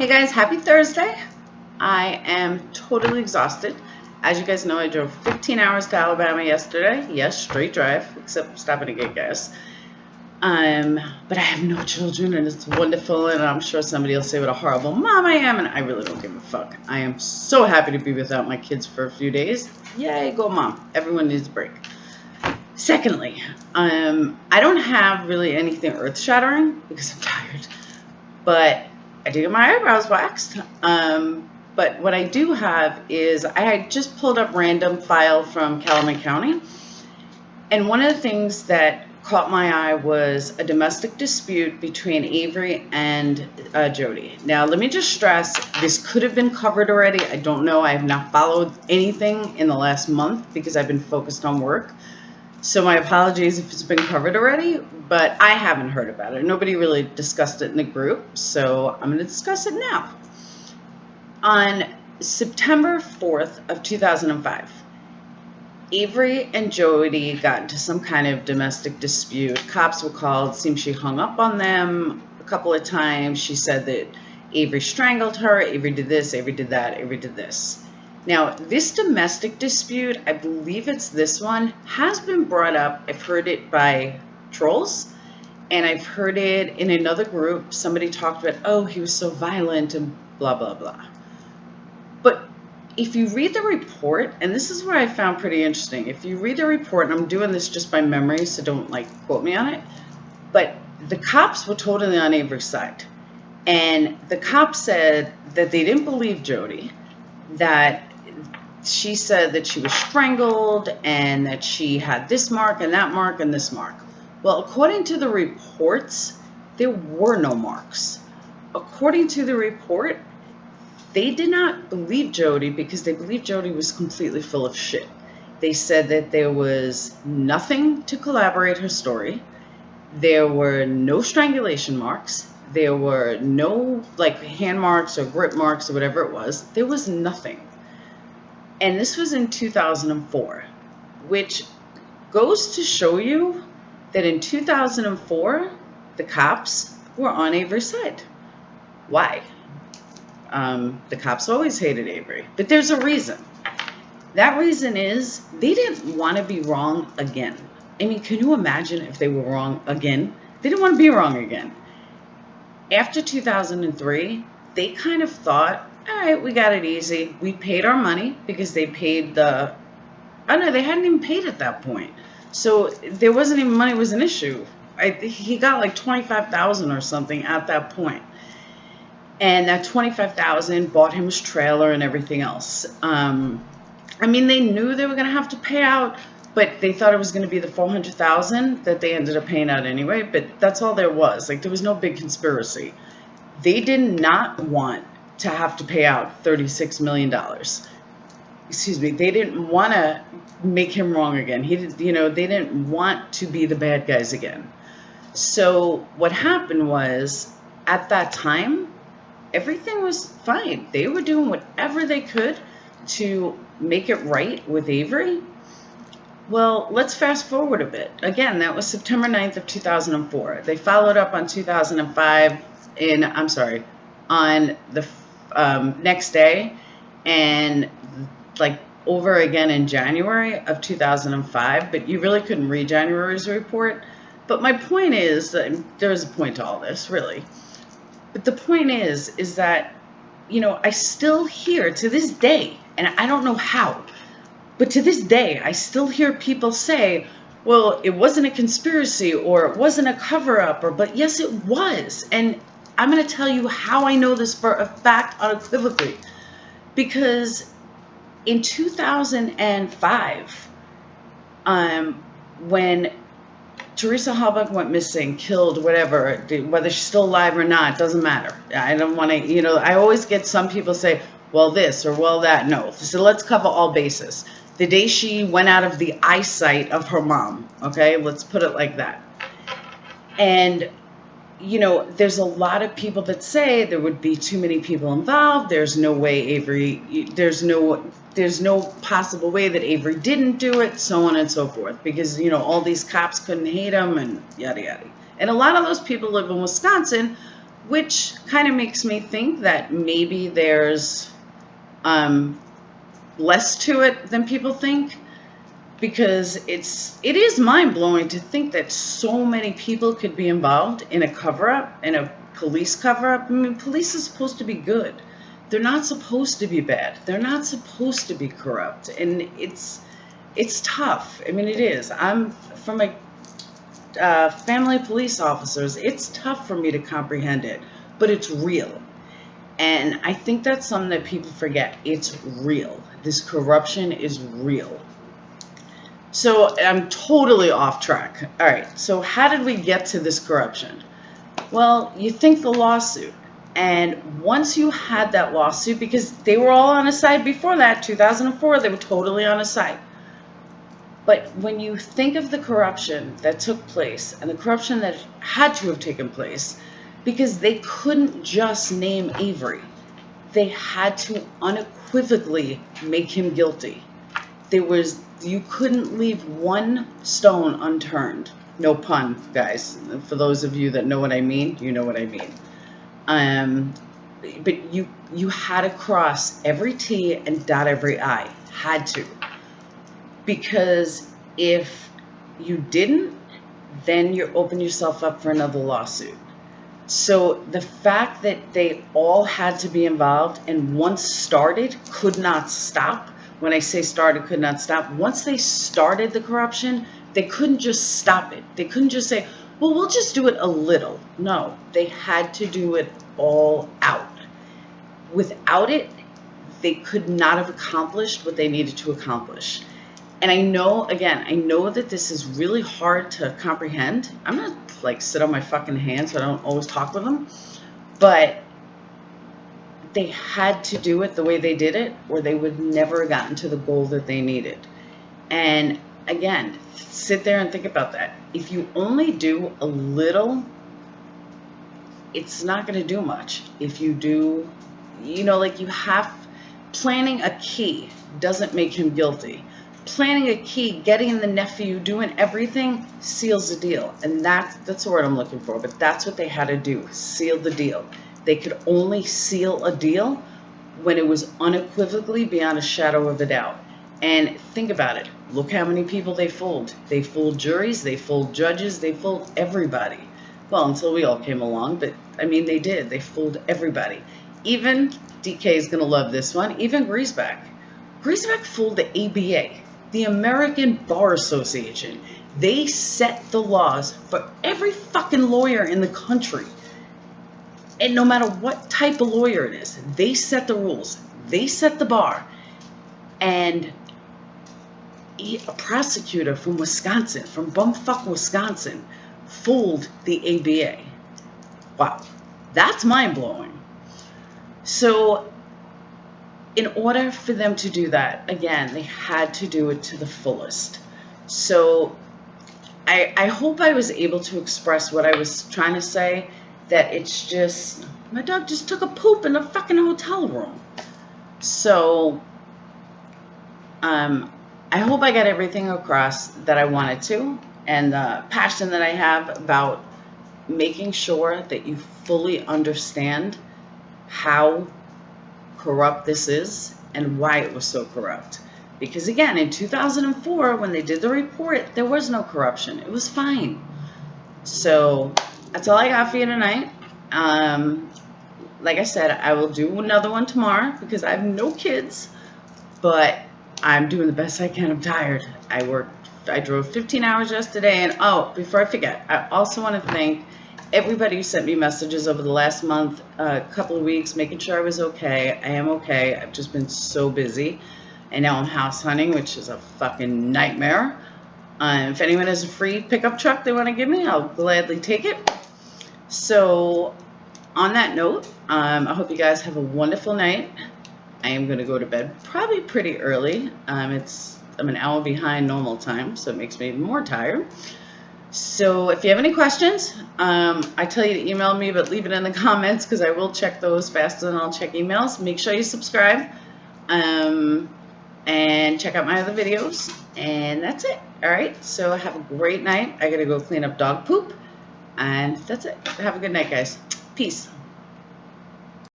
Hey guys, happy Thursday. I am totally exhausted. As you guys know, I drove 15 hours to Alabama yesterday. Yes, straight drive, except stopping to get gas. But I have no children and it's wonderful, and I'm sure somebody will say what a horrible mom I am, and I really don't give a fuck. I am so happy to be without my kids for a few days. Yay, go mom. Everyone needs a break. Secondly, I don't have really anything earth-shattering because I'm tired, but I did get my eyebrows waxed. But what I do have is I had just pulled up random file from Calumet County, and one of the things that caught my eye was a domestic dispute between Avery and Jody. Now, let me just stress, this could have been covered already. I don't know. I have not followed anything in the last month because I've been focused on work. So my apologies if it's been covered already, but I haven't heard about it. Nobody really discussed it in the group, so I'm going to discuss it now. On September 4th of 2005, Avery and Jody got into some kind of domestic dispute. Cops were called. It seems she hung up on them a couple of times. She said that Avery strangled her. Avery did this. Avery did that. Avery did this. Now, this domestic dispute, I believe it's this one, has been brought up. I've heard it by trolls, and I've heard it in another group. Somebody talked about, oh, he was so violent and blah, blah, blah. But if you read the report, and this is what I found pretty interesting. If you read the report, and I'm doing this just by memory, so don't quote me on it, but the cops were totally on Avery's side. And the cops said that they didn't believe Jody, that she said that she was strangled and that she had this mark and that mark and this mark. Well, according to the reports, there were no marks. According to the report, they did not believe Jody because they believed Jody was completely full of shit. They said that there was nothing to corroborate her story. There were no strangulation marks. There were no hand marks or grip marks or whatever it was. There was nothing. And this was in 2004, which goes to show you that in 2004, the cops were on Avery's side. Why? The cops always hated Avery, but there's a reason. That reason is they didn't want to be wrong again. I mean, can you imagine if they were wrong again? They didn't want to be wrong again. After 2003, they kind of thought, all right, we got it easy. We paid our money because they paid they hadn't even paid at that point. So there wasn't even money was an issue. He got like $25,000 or something at that point. And that $25,000 bought him his trailer and everything else. I mean, they knew they were going to have to pay out, but they thought it was going to be the $400,000 that they ended up paying out anyway. But that's all there was. There was no big conspiracy. They did not want to have to pay out $36 million. Excuse me. They didn't want to make him wrong again. They didn't want to be the bad guys again. So what happened was, at that time, everything was fine. They were doing whatever they could to make it right with Avery. Well, let's fast forward a bit. Again, that was September 9th of 2004. They followed up on 2005 on the next day, and over again in January of 2005, but you really couldn't read January's report. But my point is that there's a point to all this, really. But the point is that, I still hear to this day, and I don't know how, but to this day, I still hear people say, well, it wasn't a conspiracy, or it wasn't a cover-up, but yes, it was. And I'm going to tell you how I know this for a fact unequivocally. Because in 2005, when Teresa Halbach went missing, killed, whatever, whether she's still alive or not, doesn't matter. I don't want to, I always get some people say, well, this or well, that. No. So let's cover all bases. The day she went out of the eyesight of her mom, okay? Let's put it like that. And, there's a lot of people that say there would be too many people involved. There's no way Avery, there's no possible way that Avery didn't do it, so on and so forth, because, all these cops couldn't hate him and yada, yada. And a lot of those people live in Wisconsin, which kind of makes me think that maybe there's less to it than people think, because it is mind-blowing to think that so many people could be involved in a cover-up, in a police cover-up. I mean, police is supposed to be good. They're not supposed to be bad. They're not supposed to be corrupt. And it's tough. I mean, it is. I'm from a family of police officers. It's tough for me to comprehend it, but it's real. And I think that's something that people forget. It's real. This corruption is real. So I'm totally off track. All right, so how did we get to this corruption? Well, you think the lawsuit. And once you had that lawsuit, because they were all on a side before that, 2004, they were totally on a side. But when you think of the corruption that took place and the corruption that had to have taken place, because they couldn't just name Avery, they had to unequivocally make him guilty. You couldn't leave one stone unturned. No pun, guys. For those of you that know what I mean, you know what I mean. But you had to cross every T and dot every I. Had to. Because if you didn't, then you open yourself up for another lawsuit. So the fact that they all had to be involved and once started, could not stop. When I say started, could not stop. Once they started the corruption, they couldn't just stop it. They couldn't just say, well, we'll just do it a little. No, they had to do it all out. Without it, they could not have accomplished what they needed to accomplish. And I know, again, I know that this is really hard to comprehend. I'm going to like sit on my fucking hands so I don't always talk with them. But they had to do it the way they did it, or they would never have gotten to the goal that they needed. And again, sit there and think about that. If you only do a little, it's not going to do much. If you do, like you have, planting a key doesn't make him guilty. Planting a key, getting the nephew, doing everything seals the deal. And that's the word I'm looking for. But that's what they had to do, seal the deal. They could only seal a deal when it was unequivocally beyond a shadow of a doubt. And think about it. Look how many people they fooled. They fooled juries, they fooled judges, they fooled everybody. Well, until we all came along, but I mean, they did. They fooled everybody. Even, DK is going to love this one, even Griesbach. Griesbach fooled the ABA, the American Bar Association. They set the laws for every fucking lawyer in the country. And no matter what type of lawyer it is, they set the rules. They set the bar. And a prosecutor from Wisconsin, from bumfuck Wisconsin, fooled the ABA. Wow, that's mind-blowing. So in order for them to do that, again, they had to do it to the fullest. So I hope I was able to express what I was trying to say, that it's just, my dog just took a poop in the fucking hotel room. So I hope I got everything across that I wanted to, and the passion that I have about making sure that you fully understand how corrupt this is and why it was so corrupt. Because again, in 2004, when they did the report, there was no corruption. It was fine. So that's all I got for you tonight. Like I said, I will do another one tomorrow because I have no kids, but I'm doing the best I can. I'm tired. I drove 15 hours yesterday. And oh, before I forget, I also want to thank everybody who sent me messages over the last month, couple of weeks, making sure I was okay. I am okay. I've just been so busy. And now I'm house hunting, which is a fucking nightmare. If anyone has a free pickup truck they want to give me, I'll gladly take it. So on that note, I hope you guys have a wonderful night. I am going to go to bed probably pretty early. I'm an hour behind normal time, so it makes me even more tired. So if you have any questions, I tell you to email me, but leave it in the comments because I will check those faster than I'll check emails. Make sure you subscribe and check out my other videos. And that's it. All right. So have a great night. I got to go clean up dog poop. And that's it. Have a good night, guys. Peace.